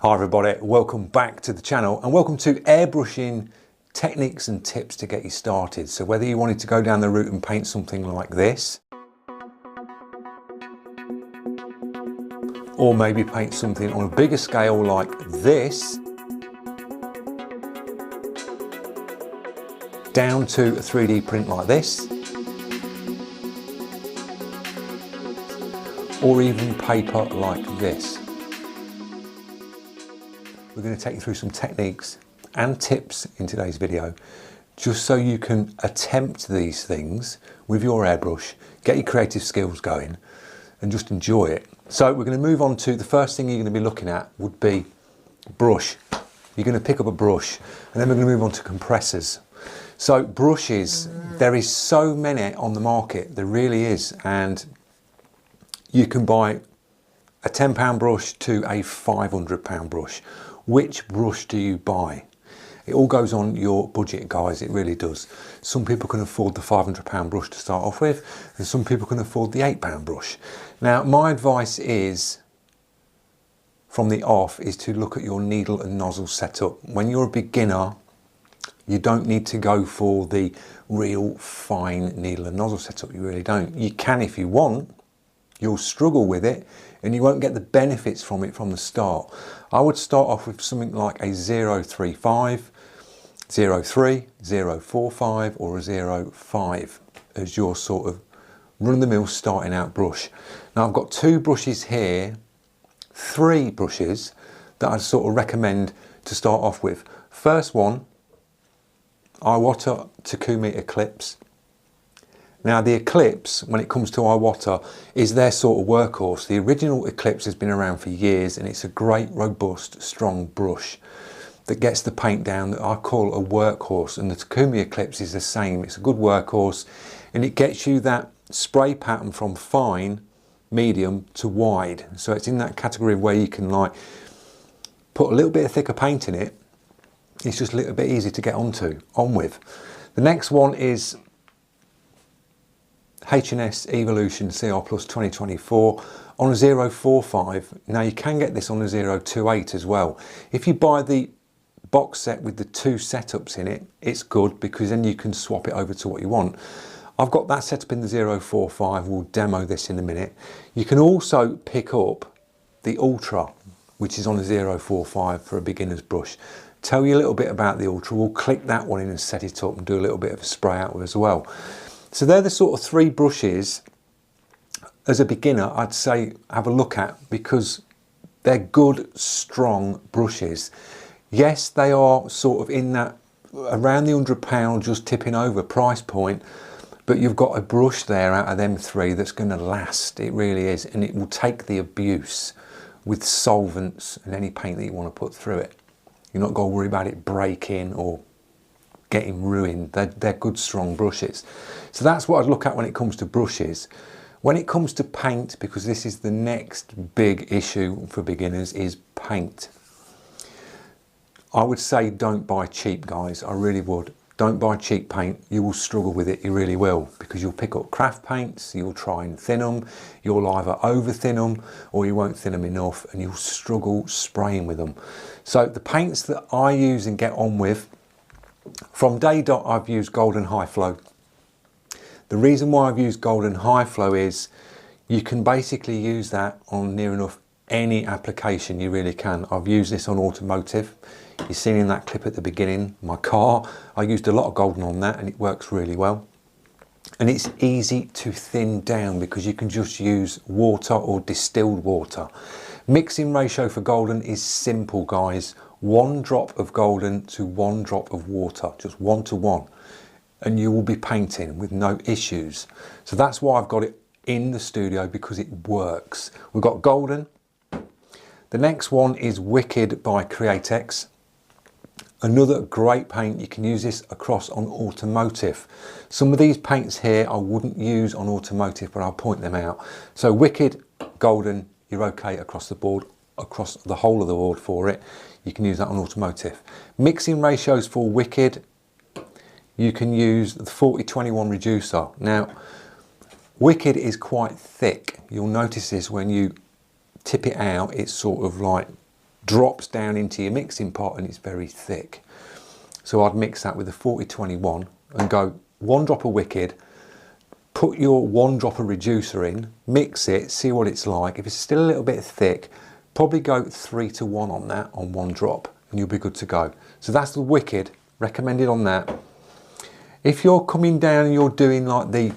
Hi everybody, welcome back to the channel and welcome to airbrushing techniques and tips to get you started. So whether you wanted to go down the route and paint something like this, or maybe paint something on a bigger scale like this, down to a 3D print like this, or even paper like this. We're going to take you through some techniques and tips in today's video, just so you can attempt these things with your airbrush, get your creative skills going and just enjoy it. So we're going to move on to the first thing you're going to be looking at would be brush. You're going to pick up a brush and then we're going to move on to compressors. So brushes, there is so many on the market, there really is, and you can buy a £10 brush to a £500 brush. Which brush do you buy? It all goes on your budget, guys, it really does. Some people can afford the £500 brush to start off with, and some people can afford the £8 brush. Now, my advice is, from the off, is to look at your needle and nozzle setup. When you're a beginner, you don't need to go for the real fine needle and nozzle setup, you really don't. You can if you want, you'll struggle with it, and you won't get the benefits from it from the start. I would start off with something like a 035, 03, 045 or a 05 as your sort of run-of-the-mill starting out brush. Now I've got two brushes here, three brushes that I'd sort of recommend to start off with. First one, Iwata Takumi Eclipse. Now the Eclipse, when it comes to Iwata, is their sort of workhorse. The original Eclipse has been around for years and it's a great, robust, strong brush that gets the paint down that I call a workhorse, and the Takumi Eclipse is the same. It's a good workhorse and it gets you that spray pattern from fine, medium to wide. So it's in that category where you can like put a little bit of thicker paint in it. It's just a little bit easy to get on with. The next one is H&S Evolution CR Plus 2024 on a 045. Now you can get this on a 028 as well. If you buy the box set with the two setups in it, it's good because then you can swap it over to what you want. I've got that set up in the 045, we'll demo this in a minute. You can also pick up the Ultra, which is on a 045 for a beginner's brush. Tell you a little bit about the Ultra, we'll click that one in and set it up and do a little bit of a spray out with as well. So they're the sort of three brushes as a beginner I'd say have a look at, because they're good, strong brushes. Yes, they are sort of in that around the £100, just tipping over price point, but you've got a brush there out of them three that's going to last. It really is, and it will take the abuse with solvents and any paint that you want to put through it. You're not going to worry about it breaking or getting ruined. They're good, strong brushes. So that's what I'd look at when it comes to brushes. When it comes to paint, because this is the next big issue for beginners, is paint. I would say don't buy cheap, guys. I really would. Don't buy cheap paint. You will struggle with it, you really will, because you'll pick up craft paints, you'll try and thin them, you'll either over thin them or you won't thin them enough, and you'll struggle spraying with them. So the paints that I use and get on with, from day dot I've used Golden High Flow. The reason why I've used Golden High Flow is you can basically use that on near enough any application, you really can. I've used this on automotive. You've seen in that clip at the beginning, my car, I used a lot of Golden on that and it works really well. And it's easy to thin down because you can just use water or distilled water. Mixing ratio for Golden is simple, guys. 1 drop of Golden to 1 drop of water, just 1 to 1, and you will be painting with no issues. So that's why I've got it in the studio, because it works. We've got Golden. The next one is Wicked by Createx. Another great paint. You can use this across on automotive. Some of these paints here I wouldn't use on automotive, but I'll point them out. So Wicked, Golden, you're okay across the board, across the whole of the board for it. You can use that on automotive. Mixing ratios for Wicked, you can use the 40-21 reducer. Now, Wicked is quite thick. You'll notice this when you tip it out, it's sort of like drops down into your mixing pot and it's very thick. So I'd mix that with a 40-21 and go 1 drop of Wicked, put your 1 drop of reducer in, mix it, see what it's like. If it's still a little bit thick, probably go 3-1 on that on 1 drop and you'll be good to go. So that's the Wicked, recommended on that. If you're coming down and you're doing like the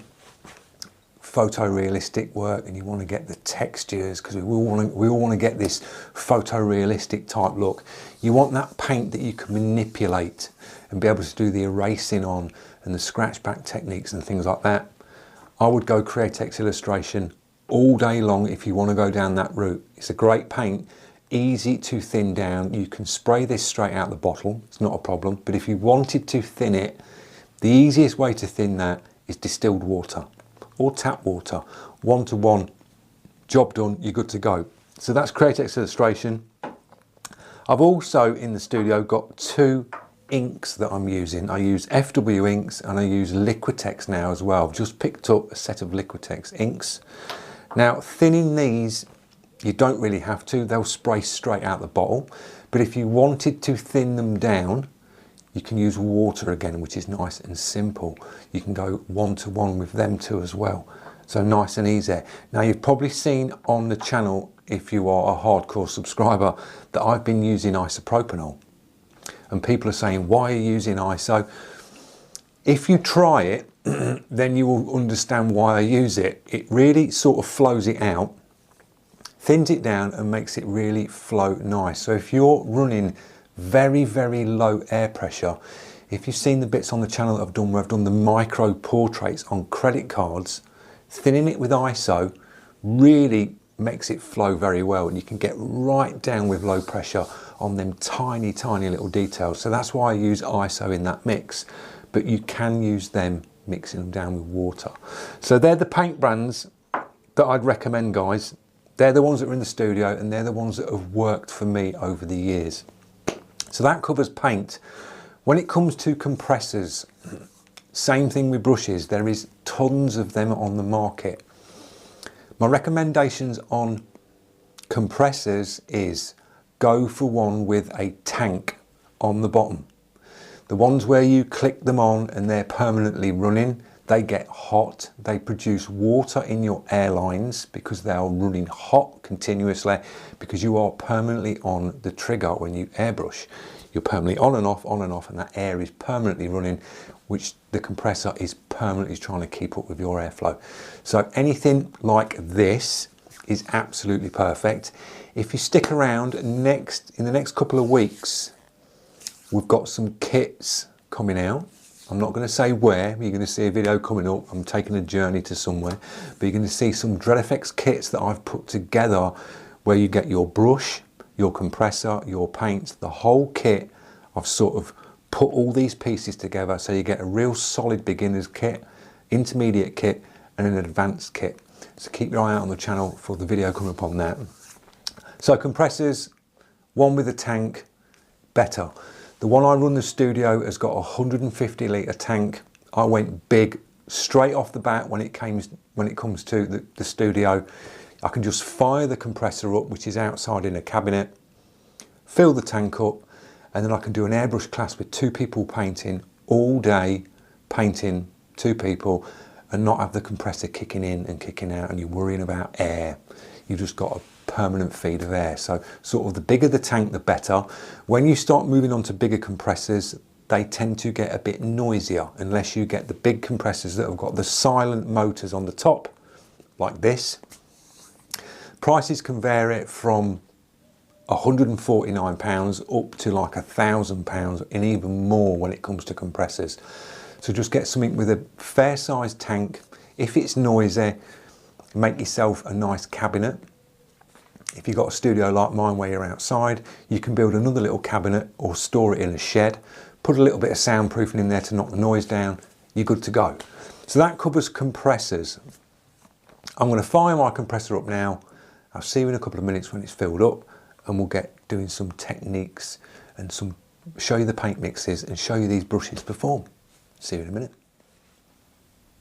photorealistic work and you want to get the textures, because we all want to get this photorealistic type look, you want that paint that you can manipulate and be able to do the erasing on and the scratch back techniques and things like that. I would go Createx Illustration all day long if you want to go down that route. It's a great paint, easy to thin down. You can spray this straight out the bottle, it's not a problem. But if you wanted to thin it, the easiest way to thin that is distilled water or tap water. 1-to-1, job done, you're good to go. So that's Createx Illustration. I've also in the studio got 2 inks that I'm using. I use FW inks and I use Liquitex now as well. I've just picked up a set of Liquitex inks. Now thinning these, you don't really have to, they'll spray straight out the bottle. But if you wanted to thin them down, you can use water again, which is nice and simple. You can go 1-to-1 with them 2 as well. So nice and easy. Now you've probably seen on the channel, if you are a hardcore subscriber, that I've been using isopropanol. And people are saying, why are you using ISO? If you try it, then you will understand why I use it. It really sort of flows it out, thins it down and makes it really flow nice. So if you're running very, very low air pressure, if you've seen the bits on the channel that I've done where I've done the micro portraits on credit cards, thinning it with ISO really makes it flow very well and you can get right down with low pressure on them tiny, tiny little details. So that's why I use ISO in that mix, but you can use them mixing them down with water. So they're the paint brands that I'd recommend, guys. They're the ones that are in the studio and they're the ones that have worked for me over the years. So that covers paint. When it comes to compressors, same thing with brushes. There is tons of them on the market. My recommendations on compressors is go for one with a tank on the bottom. The ones where you click them on and they're permanently running, they get hot, they produce water in your air lines because they are running hot continuously because you are permanently on the trigger when you airbrush. You're permanently on and off, and that air is permanently running, which the compressor is permanently trying to keep up with your airflow. So anything like this is absolutely perfect. If you stick around in the next couple of weeks, we've got some kits coming out. I'm not going to say where, you're going to see a video coming up. I'm taking a journey to somewhere, but you're going to see some DreadFX kits that I've put together where you get your brush, your compressor, your paints, the whole kit. I've sort of put all these pieces together so you get a real solid beginner's kit, intermediate kit and an advanced kit. So keep your eye out on the channel for the video coming up on that. So compressors, one with a tank, better. The one I run the studio has got a 150 litre tank. I went big straight off the bat when it comes to the studio. I can just fire the compressor up, which is outside in a cabinet, fill the tank up, and then I can do an airbrush class with 2 people painting all day, painting 2 people, and not have the compressor kicking in and kicking out and you're worrying about air. You've just got a permanent feed of air. So sort of the bigger the tank, the better. When you start moving on to bigger compressors, they tend to get a bit noisier unless you get the big compressors that have got the silent motors on the top, like this. Prices can vary from £149 up to like £1,000 and even more when it comes to compressors. So just get something with a fair sized tank. If it's noisy, make yourself a nice cabinet. If you've got a studio like mine where you're outside, you can build another little cabinet or store it in a shed. Put a little bit of soundproofing in there to knock the noise down. You're good to go. So that covers compressors. I'm going to fire my compressor up now. I'll see you in a couple of minutes when it's filled up and we'll get doing some techniques and show you the paint mixes and show you these brushes perform. See you in a minute.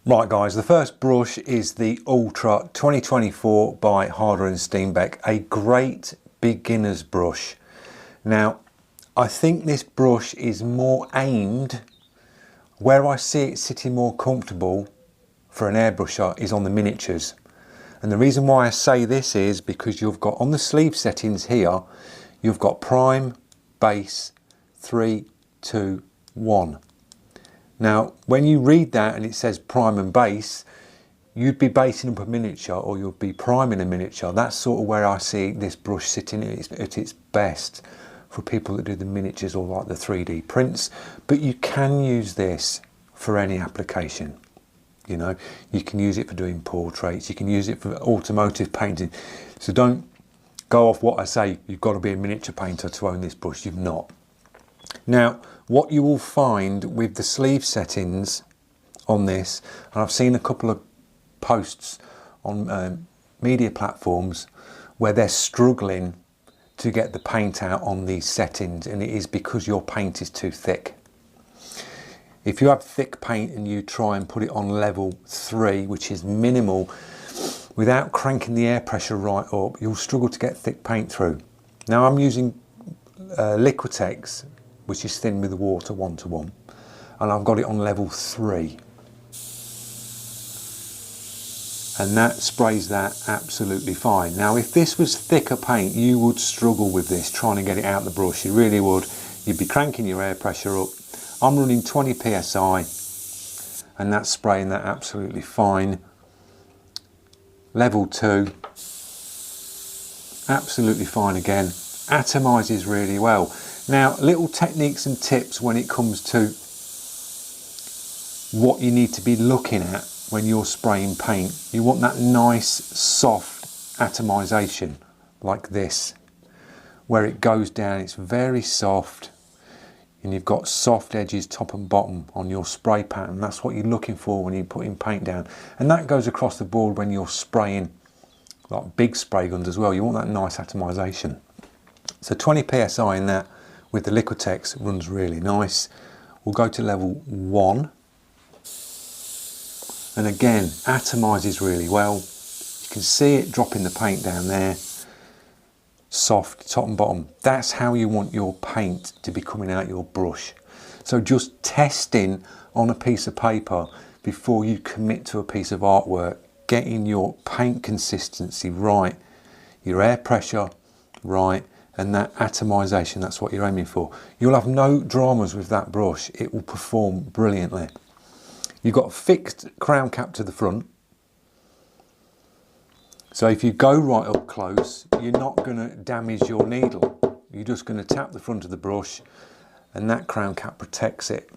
Right guys, the first brush is the Ultra 2024 by Harder and Steenbeck, a great beginner's brush. Now, I think this brush is more aimed, where I see it sitting more comfortable for an airbrusher is on the miniatures. And the reason why I say this is because you've got on the sleeve settings here, you've got prime, base, 3, 2, 1. Now, when you read that and it says prime and base, you'd be basing up a miniature or you'd be priming a miniature. That's sort of where I see this brush sitting at its best for people that do the miniatures or like the 3D prints. But you can use this for any application. You know, you can use it for doing portraits, you can use it for automotive painting. So don't go off what I say, you've got to be a miniature painter to own this brush. You've not. Now, what you will find with the sleeve settings on this, and I've seen a couple of posts on media platforms where they're struggling to get the paint out on these settings, and it is because your paint is too thick. If you have thick paint and you try and put it on level 3, which is minimal, without cranking the air pressure right up, you'll struggle to get thick paint through. Now I'm using Liquitex, which is thin with the water 1:1, and I've got it on level 3. And that sprays that absolutely fine. Now if this was thicker paint, you would struggle with this, trying to get it out the brush. You really would. You'd be cranking your air pressure up. I'm running 20 psi and that's spraying that absolutely fine. Level 2, absolutely fine again. Atomises really well. Now, little techniques and tips when it comes to what you need to be looking at when you're spraying paint. You want that nice soft atomization like this, where it goes down, it's very soft, and you've got soft edges top and bottom on your spray pattern. That's what you're looking for when you're putting paint down. And that goes across the board when you're spraying like big spray guns as well. You want that nice atomization. So 20 psi in that with the Liquitex runs really nice. We'll go to level 1. And again, atomizes really well. You can see it dropping the paint down there. Soft top and bottom. That's how you want your paint to be coming out your brush. So just testing on a piece of paper before you commit to a piece of artwork, getting your paint consistency right, your air pressure right, and that atomization, that's what you're aiming for. You'll have no dramas with that brush. It will perform brilliantly. You've got a fixed crown cap to the front. So if you go right up close, you're not going to damage your needle. You're just going to tap the front of the brush and that crown cap protects it.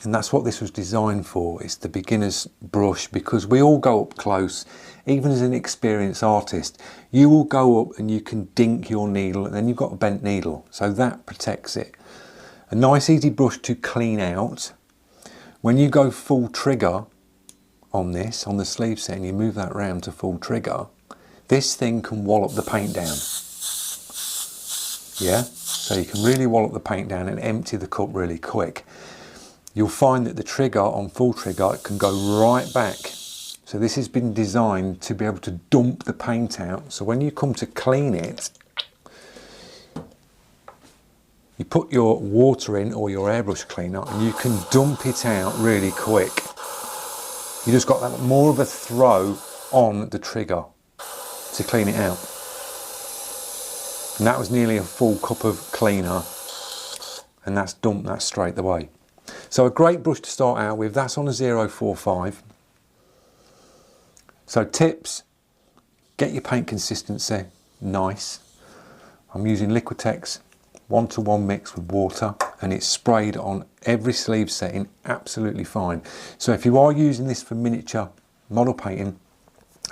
And that's what this was designed for. It's the beginner's brush, because we all go up close. Even as an experienced artist, you will go up and you can dink your needle and then you've got a bent needle. So that protects it. A nice easy brush to clean out. When you go full trigger on this, on the sleeve set, and you move that round to full trigger, this thing can wallop the paint down. Yeah, so you can really wallop the paint down and empty the cup really quick. You'll find that the trigger on full trigger can go right back. So this has been designed to be able to dump the paint out. So when you come to clean it, you put your water in or your airbrush cleaner and you can dump it out really quick. You just got that more of a throw on the trigger to clean it out. And that was nearly a full cup of cleaner, and that's dumped that straight away. So a great brush to start out with. That's on a 045. So tips, get your paint consistency nice. I'm using Liquitex 1:1 mix with water, and it's sprayed on every sleeve setting absolutely fine. So if you are using this for miniature model painting,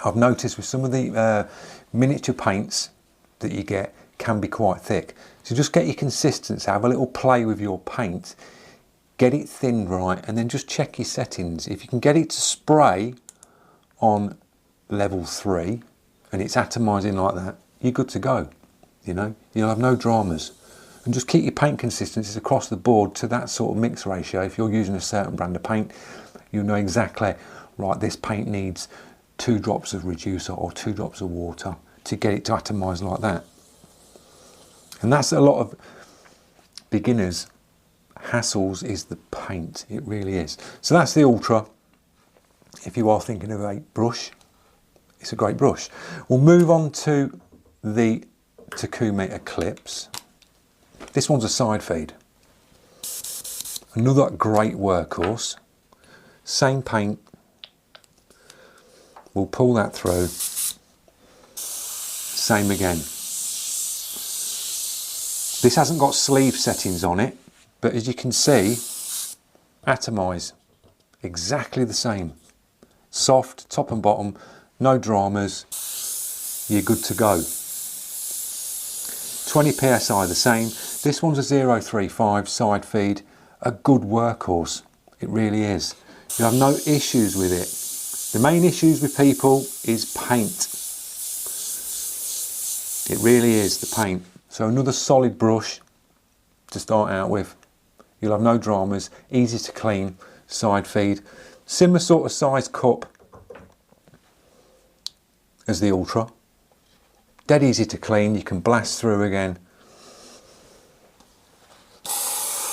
I've noticed with some of the miniature paints that you get can be quite thick. So just get your consistency, have a little play with your paint, get it thinned right, and then just check your settings. If you can get it to spray on level 3 and it's atomizing like that, you're good to go. You know, you'll have no dramas. And just keep your paint consistencies across the board to that sort of mix ratio. If you're using a certain brand of paint, you know exactly, right, this paint needs 2 drops of reducer or 2 drops of water to get it to atomize like that. And that's a lot of beginners' hassles, is the paint. It really is. So that's the Ultra. If you are thinking of a brush, it's a great brush. We'll move on to the Takumi Eclipse. This one's a side feed. Another great workhorse. Same paint. We'll pull that through. Same again. This hasn't got sleeve settings on it, but as you can see, atomise. Exactly the same. Soft, top and bottom, no dramas. You're good to go. 20 psi the same. This one's a 035 side feed. A good workhorse. It really is. You have no issues with it. The main issues with people is paint. It really is, the paint. So another solid brush to start out with. You'll have no dramas, easy to clean, side feed. Similar sort of size cup as the Ultra. Dead easy to clean, you can blast through again.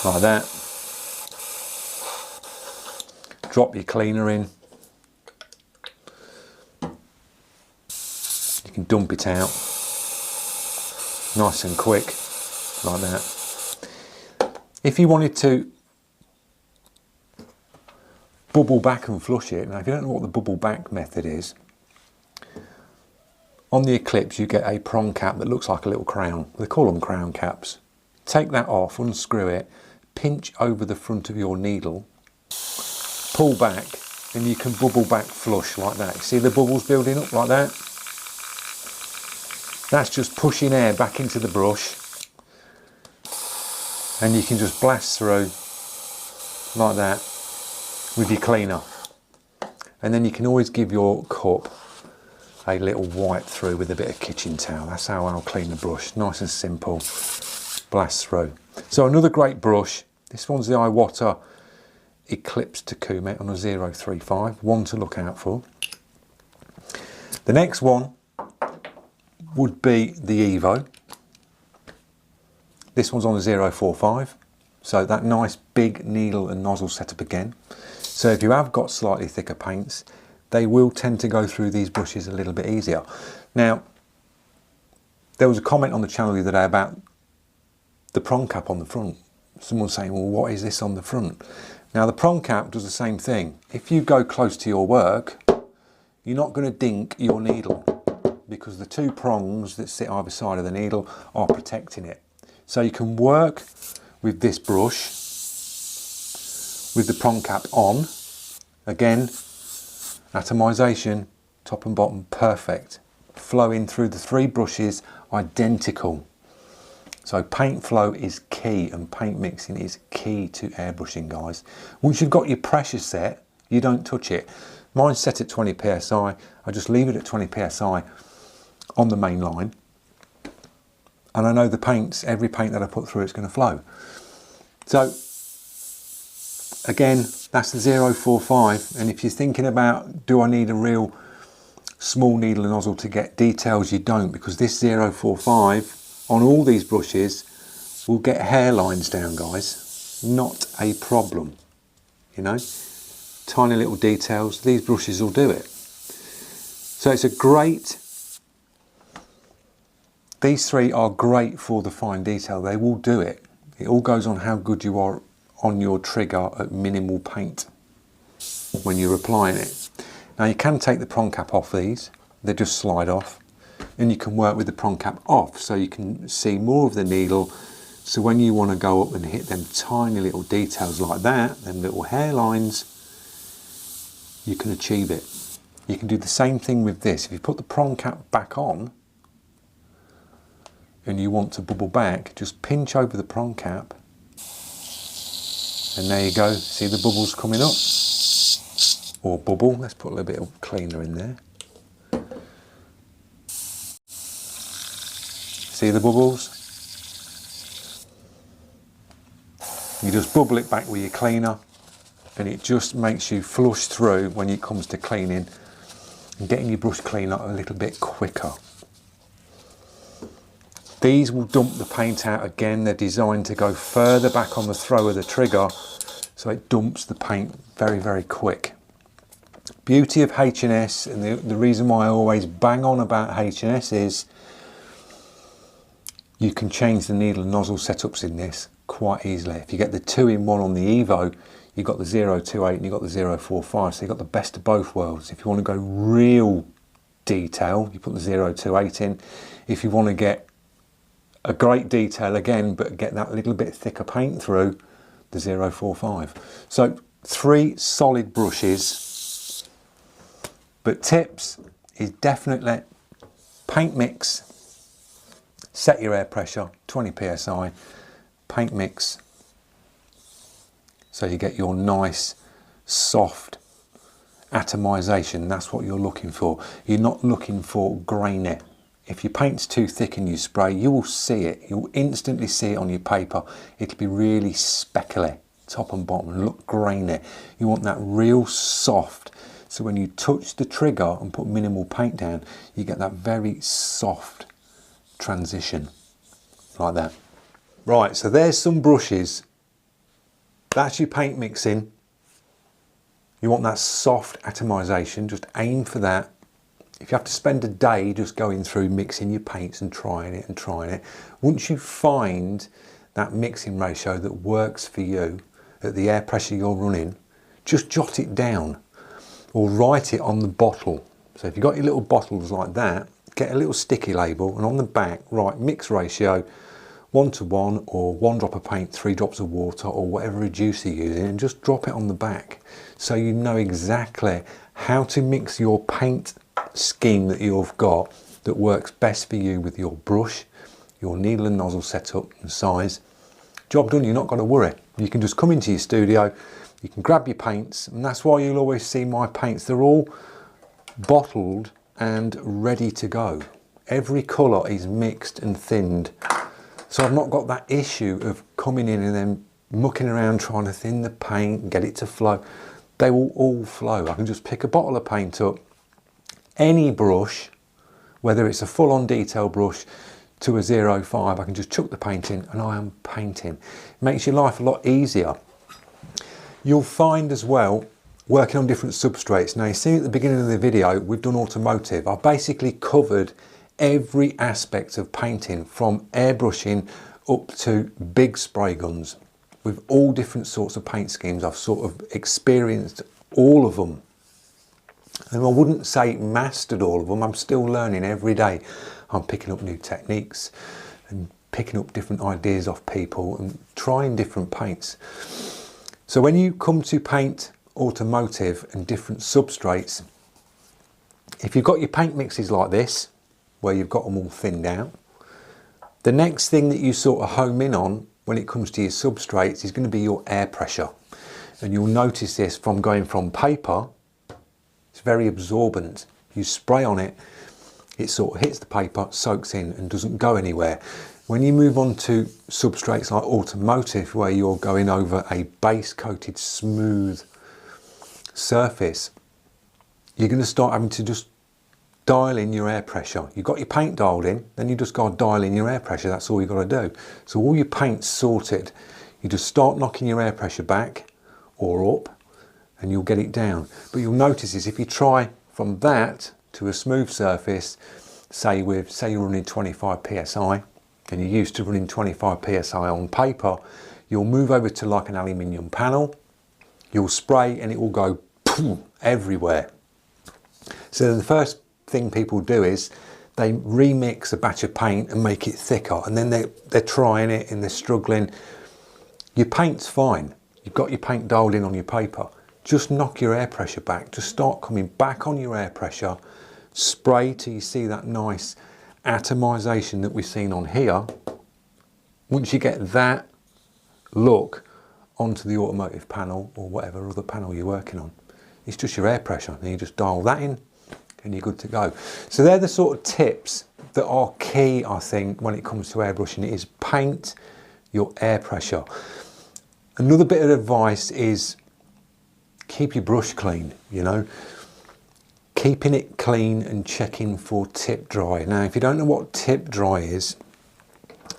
Like that. Drop your cleaner in. You can dump it out. Nice and quick, like that. If you wanted to bubble back and flush it, now if you don't know what the bubble back method is, on the Eclipse you get a prong cap that looks like a little crown. They call them crown caps. Take that off, unscrew it, pinch over the front of your needle, pull back, and you can bubble back flush like that. See the bubbles building up like that? That's just pushing air back into the brush, and you can just blast through like that with your cleaner. And then you can always give your cup a little wipe through with a bit of kitchen towel. That's how I'll clean the brush. Nice and simple. Blast through. So another great brush. This one's the Iwata Eclipse Takumi on a 035. One to look out for. The next one would be the Evo. This one's on a 045. So that nice big needle and nozzle setup again. So if you have got slightly thicker paints, they will tend to go through these brushes a little bit easier. Now, there was a comment on the channel the other day about the prong cap on the front. Someone saying, well, what is this on the front? Now, the prong cap does the same thing. If you go close to your work, you're not going to dink your needle because the two prongs that sit either side of the needle are protecting it. So you can work with this brush with the prong cap on. Again, atomisation, top and bottom, perfect. Flowing through the three brushes, identical. So paint flow is key and paint mixing is key to airbrushing, guys. Once you've got your pressure set, you don't touch it. Mine's set at 20 psi. I just leave it at 20 psi on the main line. And I know the paints, every paint that I put through, it's going to flow. So again, that's the 045. And if you're thinking about, do I need a real small needle and nozzle to get details? You don't, because this 045 on all these brushes will get hairlines down, guys. Not a problem, you know. Tiny little details, these brushes will do it. So it's a great, these three are great for the fine detail. They will do it. It all goes on how good you are on your trigger at minimal paint when you're applying it. Now you can take the prong cap off these, they just slide off, and you can work with the prong cap off so you can see more of the needle. So when you want to go up and hit them tiny little details like that, them little hairlines, you can achieve it. You can do the same thing with this. If you put the prong cap back on and you want to bubble back, just pinch over the prong cap and there you go. See the bubbles coming up? Or bubble. Let's put a little bit of cleaner in there. See the bubbles? You just bubble it back with your cleaner and it just makes you flush through when it comes to cleaning and getting your brush clean up a little bit quicker. These will dump the paint out again. They're designed to go further back on the throw of the trigger, so it dumps the paint very, very quick. Beauty of H&S, and the reason why I always bang on about H&S is you can change the needle and nozzle setups in this quite easily. If you get the 2-in-1 on the Evo, you've got the 028 and you've got the 045, so you've got the best of both worlds. If you want to go real detail, you put the 028 in. If you want to get a great detail again, but get that little bit thicker paint through, the 045. So 3 solid brushes, but tips is definitely paint mix, set your air pressure, 20 psi, paint mix, so you get your nice soft atomization. That's what you're looking for. You're not looking for grainy. If your paint's too thick and you spray, you will see it. You'll instantly see it on your paper. It'll be really speckly, top and bottom, and look grainy. You want that real soft. So when you touch the trigger and put minimal paint down, you get that very soft transition, like that. Right, so there's some brushes. That's your paint mixing. You want that soft atomization, just aim for that. If you have to spend a day just going through mixing your paints and trying it, once you find that mixing ratio that works for you at the air pressure you're running, just jot it down or write it on the bottle. So if you've got your little bottles like that, get a little sticky label and on the back write mix ratio 1:1 or 1 drop of paint, 3 drops of water, or whatever reducer you're using, and just drop it on the back so you know exactly how to mix your paint scheme that you've got that works best for you with your brush, your needle and nozzle setup and size. Job done, you're not got to worry. You can just come into your studio, you can grab your paints, and that's why you'll always see my paints. They're all bottled and ready to go. Every colour is mixed and thinned. So I've not got that issue of coming in and then mucking around trying to thin the paint and get it to flow. They will all flow. I can just pick a bottle of paint up, any brush, whether it's a full-on detail brush to a 0.5, I can just chuck the paint in and I am painting. It makes your life a lot easier. You'll find as well, working on different substrates. Now you see at the beginning of the video, we've done automotive. I've basically covered every aspect of painting, from airbrushing up to big spray guns with all different sorts of paint schemes. I've sort of experienced all of them, and I wouldn't say mastered all of them. I'm still learning every day. I'm picking up new techniques and picking up different ideas off people and trying different paints. So when you come to paint automotive and different substrates, if you've got your paint mixes like this, where you've got them all thinned out, the next thing that you sort of home in on when it comes to your substrates is going to be your air pressure. And you'll notice this from going from paper, it's very absorbent. You spray on it, it sort of hits the paper, soaks in and doesn't go anywhere. When you move on to substrates like automotive, where you're going over a base coated smooth surface, you're going to start having to just dial in your air pressure. You've got your paint dialed in, then you just got to dial in your air pressure. That's all you've got to do. So all your paint's sorted. You just start knocking your air pressure back or up and you'll get it down. But you'll notice is if you try from that to a smooth surface, say you're running 25 psi and you're used to running 25 psi on paper, you'll move over to like an aluminium panel, you'll spray and it will go poof, everywhere. So the first thing people do is they remix a batch of paint and make it thicker, and then they're trying it and they're struggling. Your paint's fine. You've got your paint dialed in on your paper. Just knock your air pressure back. Just start coming back on your air pressure. Spray till you see that nice atomization that we've seen on here. Once you get that look onto the automotive panel or whatever other panel you're working on, it's just your air pressure. And you just dial that in and you're good to go. So they're the sort of tips that are key, I think, when it comes to airbrushing. It is paint your air pressure. Another bit of advice is keep your brush clean, you know. Keeping it clean and checking for tip dry. Now, if you don't know what tip dry is,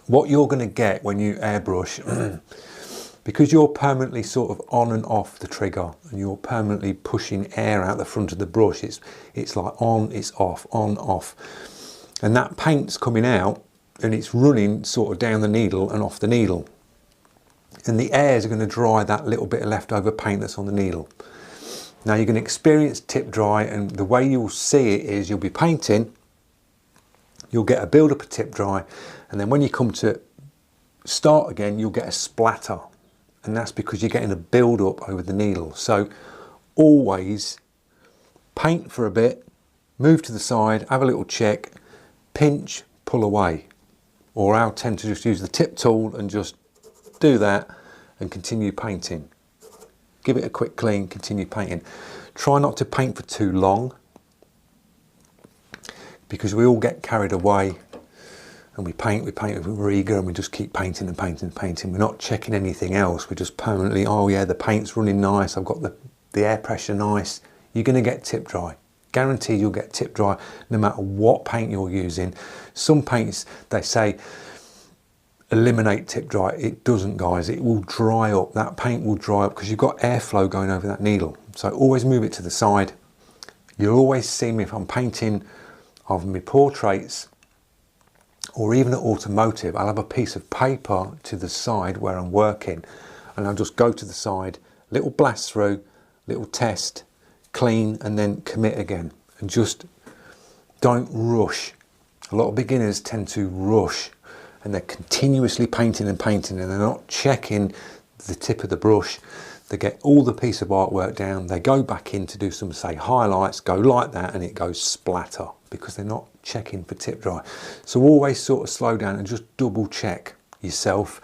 What you're going to get when you airbrush, because you're permanently sort of on and off the trigger, and you're permanently pushing air out the front of the brush, it's like on, it's off, on, off. And that paint's coming out and it's running sort of down the needle and off the needle. And the airs are going to dry that little bit of leftover paint that's on the needle. Now you're going to experience tip dry, and the way you'll see it is you'll be painting, you'll get a build up of tip dry, and then when you come to start again, you'll get a splatter. And that's because you're getting a build up over the needle. So always paint for a bit, move to the side, have a little check, pinch, pull away. Or I'll tend to just use the tip tool and just do that and continue painting. Give it a quick clean, continue painting. Try not to paint for too long, because we all get carried away and we paint, we're eager, and we just keep painting and painting and painting. We're not checking anything else. We're just permanently, oh yeah, the paint's running nice, I've got the air pressure nice. You're going to get tip dry. Guaranteed you'll get tip dry no matter what paint you're using. Some paints, they say, eliminate tip dry. It doesn't, guys. It will dry up. That paint will dry up because you've got airflow going over that needle. So always move it to the side. You'll always see me if I'm painting of my portraits or even at automotive, I'll have a piece of paper to the side where I'm working, and I'll just go to the side, little blast through, little test, clean, and then commit again. And just don't rush. A lot of beginners tend to rush, and they're continuously painting and painting, and they're not checking the tip of the brush. They get all the piece of artwork down, they go back in to do some, say, highlights, go like that, and it goes splatter because they're not checking for tip dry. So always sort of slow down and just double check yourself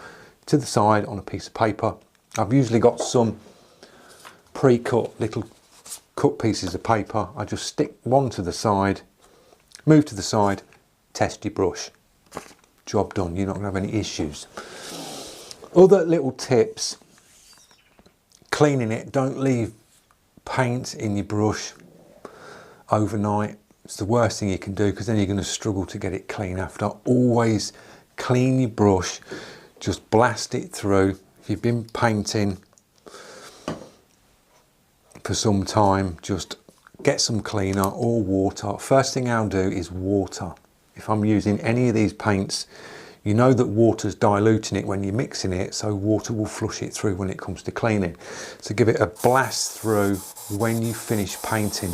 to the side on a piece of paper. I've usually got some pre-cut little cut pieces of paper. I just stick one to the side, move to the side, test your brush. Job done. You're not going to have any issues. Other little tips: cleaning it. Don't leave paint in your brush overnight. It's the worst thing you can do, because then you're going to struggle to get it clean after. Always clean your brush. Just blast it through. If you've been painting for some time, just get some cleaner or water. First thing I'll do is water. If I'm using any of these paints, you know that water's diluting it when you're mixing it, so water will flush it through when it comes to cleaning. So give it a blast through when you finish painting,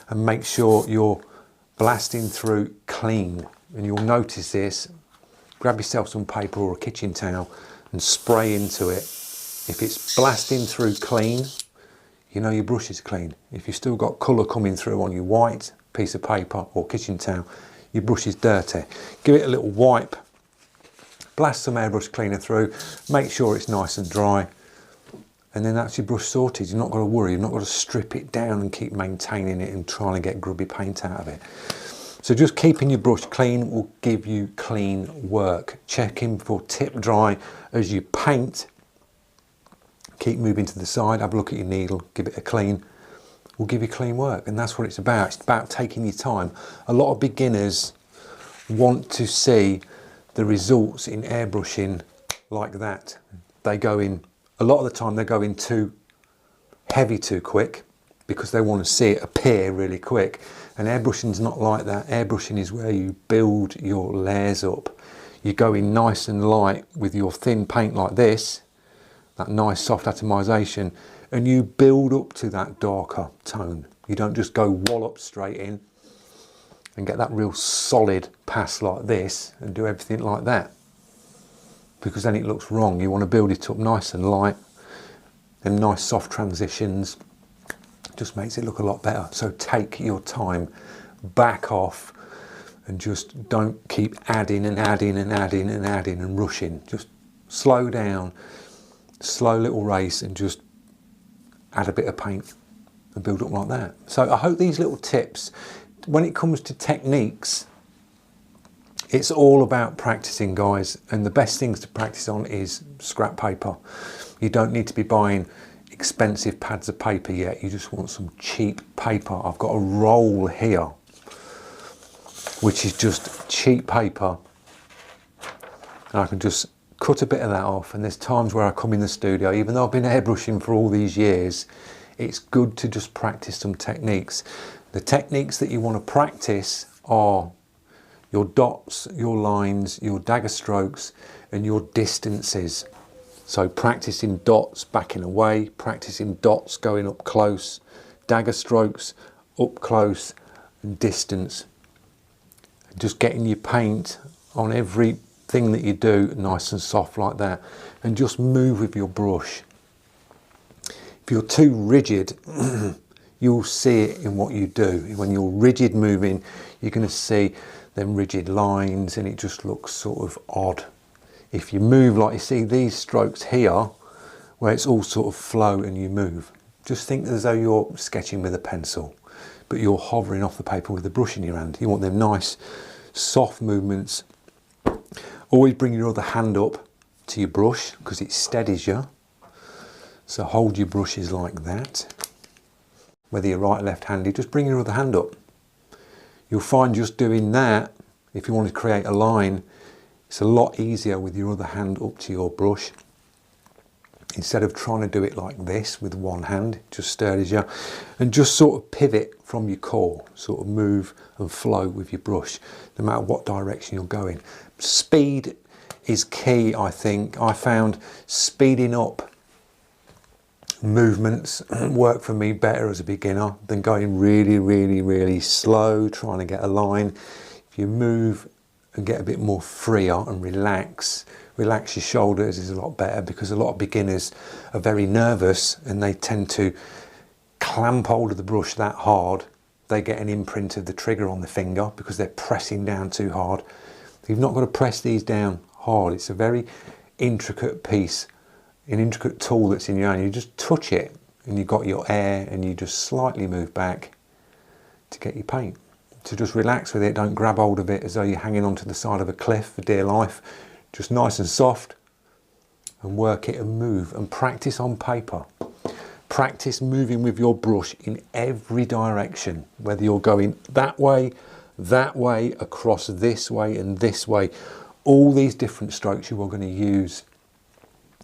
and make sure you're blasting through clean. And you'll notice this. Grab yourself some paper or a kitchen towel and spray into it. If it's blasting through clean, you know your brush is clean. If you've still got colour coming through on your white piece of paper or kitchen towel, your brush is dirty. Give it a little wipe, blast some airbrush cleaner through, make sure it's nice and dry, and then that's your brush sorted. You're not got to worry, you've not got to strip it down and keep maintaining it and trying to get grubby paint out of it. So just keeping your brush clean will give you clean work. Checking for tip dry as you paint. Keep moving to the side, have a look at your needle, give it a clean, will give you clean work. And that's what it's about. It's about taking your time. A lot of beginners want to see the results in airbrushing like that. They go in, a lot of the time they go in too heavy too quick, because they want to see it appear really quick. And airbrushing's not like that. Airbrushing is where you build your layers up. You go in nice and light with your thin paint like this, that nice soft atomization, and you build up to that darker tone. You don't just go wallop straight in and get that real solid pass like this and do everything like that, because then it looks wrong. You want to build it up nice and light, and nice soft transitions. Just makes it look a lot better. So take your time, back off, and just don't keep adding and adding and adding and adding and rushing. Just slow down, slow little race, and just add a bit of paint and build up like that. So I hope these little tips, when it comes to techniques, it's all about practicing, guys, and the best things to practice on is scrap paper. You don't need to be buying expensive pads of paper yet. You just want some cheap paper. I've got a roll here which is just cheap paper, and I can just cut a bit of that off. And there's times where I come in the studio, even though I've been airbrushing for all these years, it's good to just practice some techniques. The techniques that you want to practice are your dots, your lines, your dagger strokes, and your distances. So practicing dots backing away, practicing dots going up close, dagger strokes up close and distance. Just getting your paint on everything that you do nice and soft like that, and just move with your brush. If you're too rigid, you'll see it in what you do. When you're rigid moving, you're going to see them rigid lines and it just looks sort of odd. If you move like you see these strokes here, where it's all sort of flow and you move, just think as though you're sketching with a pencil, but you're hovering off the paper with the brush in your hand. You want them nice, soft movements. Always bring your other hand up to your brush because it steadies you. So hold your brushes like that. Whether you're right or left-handed, just bring your other hand up. You'll find just doing that, if you want to create a line, it's a lot easier with your other hand up to your brush. Instead of trying to do it like this with one hand, it just steadies you. And just sort of pivot from your core, sort of move and flow with your brush, no matter what direction you're going. Speed is key, I think. I found speeding up movements work for me better as a beginner than going really slow trying to get a line. If you move and get a bit more freer and relax your shoulders is a lot better, because a lot of beginners are very nervous and they tend to clamp hold of the brush that hard. They get an imprint of the trigger on the finger because they're pressing down too hard. You've not got to press these down hard. It's a very intricate piece, an intricate tool that's in your hand. You just touch it and you've got your air and you just slightly move back to get your paint. So just relax with it, don't grab hold of it as though you're hanging onto the side of a cliff for dear life. Just nice and soft, and work it and move and practice on paper. Practice moving with your brush in every direction, whether you're going that way, across this way and this way. All these different strokes you are going to use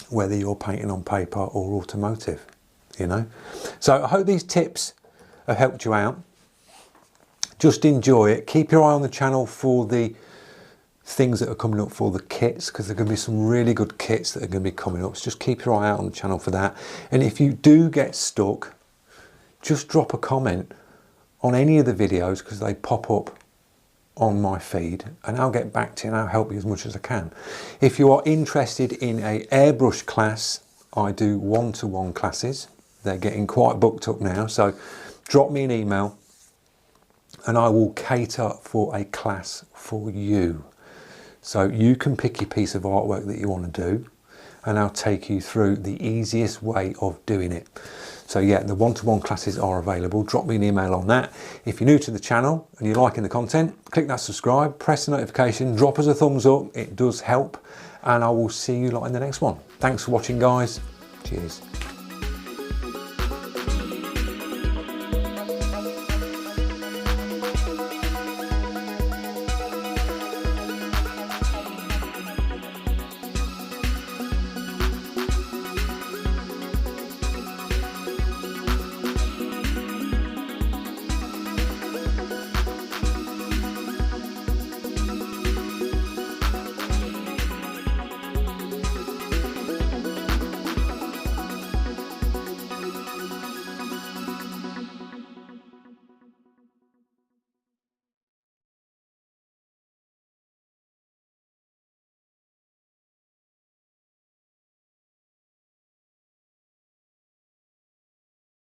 whether you're painting on paper or automotive, you know. So I hope these tips have helped you out. Just enjoy it. Keep your eye on the channel for the things that are coming up for the kits, because there are going to be some really good kits that are going to be coming up. So just keep your eye out on the channel for that. And if you do get stuck, just drop a comment on any of the videos, because they pop up on my feed and I'll get back to you and I'll help you as much as I can. If you are interested in a airbrush class, I do one-to-one classes. They're getting quite booked up now, so drop me an email and I will cater for a class for you. So you can pick your piece of artwork that you want to do and I'll take you through the easiest way of doing it. So yeah, the one-to-one classes are available. Drop me an email on that. If you're new to the channel and you're liking the content, click that subscribe, press the notification, drop us a thumbs up. It does help, and I will see you lot in the next one. Thanks for watching, guys. Cheers.